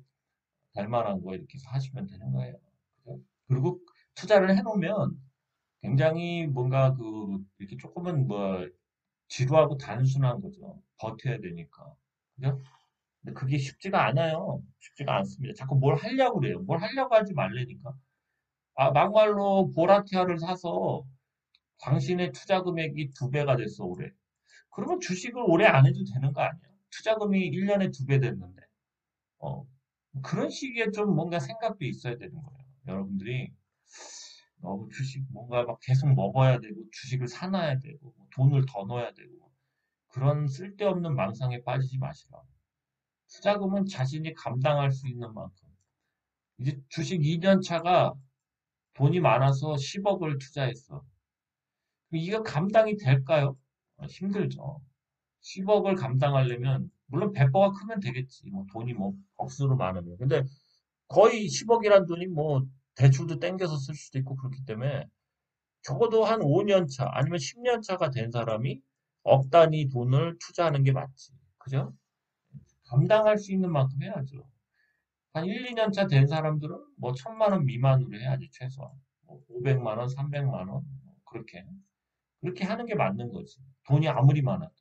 될 만한 거 이렇게 해서 하시면 되는 거예요. 그죠? 그리고 투자를 해놓으면 굉장히 뭔가 이렇게 조금은 뭐, 지루하고 단순한 거죠. 버텨야 되니까. 그죠? 근데 그게 쉽지가 않아요. 쉽지가 않습니다. 자꾸 뭘 하려고 그래요. 뭘 하려고 하지 말라니까. 아, 막말로 보라티아를 사서 당신의 투자 금액이 2배가 됐어, 올해. 그러면 주식을 오래 안 해도 되는 거 아니야? 투자금이 1년에 2배 됐는데. 어, 그런 식의 좀 뭔가 생각도 있어야 되는 거예요. 여러분들이 너무 주식 뭔가 막 계속 먹어야 되고 주식을 사놔야 되고 뭐 돈을 더 넣어야 되고 그런 쓸데없는 망상에 빠지지 마시라. 투자금은 자신이 감당할 수 있는 만큼. 이제 주식 2년 차가 돈이 많아서 10억을 투자했어. 이거 감당이 될까요? 힘들죠. 10억을 감당하려면 물론 배포가 크면 되겠지. 뭐 돈이 뭐 억수로 많으면. 근데 거의 10억이란 돈이 뭐 대출도 땡겨서 쓸 수도 있고 그렇기 때문에 적어도 한 5년 차 아니면 10년 차가 된 사람이 억 단위 돈을 투자하는 게 맞지. 그죠? 감당할 수 있는 만큼 해야죠. 한 1, 2년 차 된 사람들은 뭐 1,000만 원 미만으로 해야지 최소한. 뭐 500만 원, 300만 원, 뭐 그렇게 하는 게 맞는 거지. 돈이 아무리 많아도.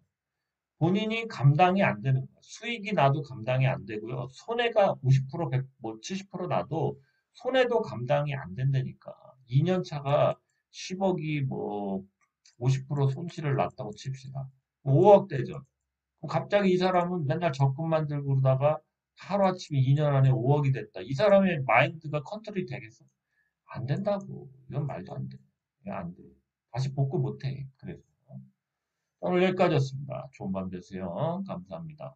본인이 감당이 안 되는 거야. 수익이 나도 감당이 안 되고요. 손해가 50%, 100, 뭐 70% 나도 손해도 감당이 안 된다니까. 2년 차가 10억이 뭐 50% 손실을 났다고 칩시다. 5억 되죠. 그럼 갑자기 이 사람은 맨날 적금만 들고 그러다가 하루아침에 2년 안에 5억이 됐다. 이 사람의 마인드가 컨트롤이 되겠어? 안 된다고. 이건 말도 안 돼. 안 돼. 다시 복구 못 해. 그래서. 오늘 여기까지였습니다. 좋은 밤 되세요. 감사합니다.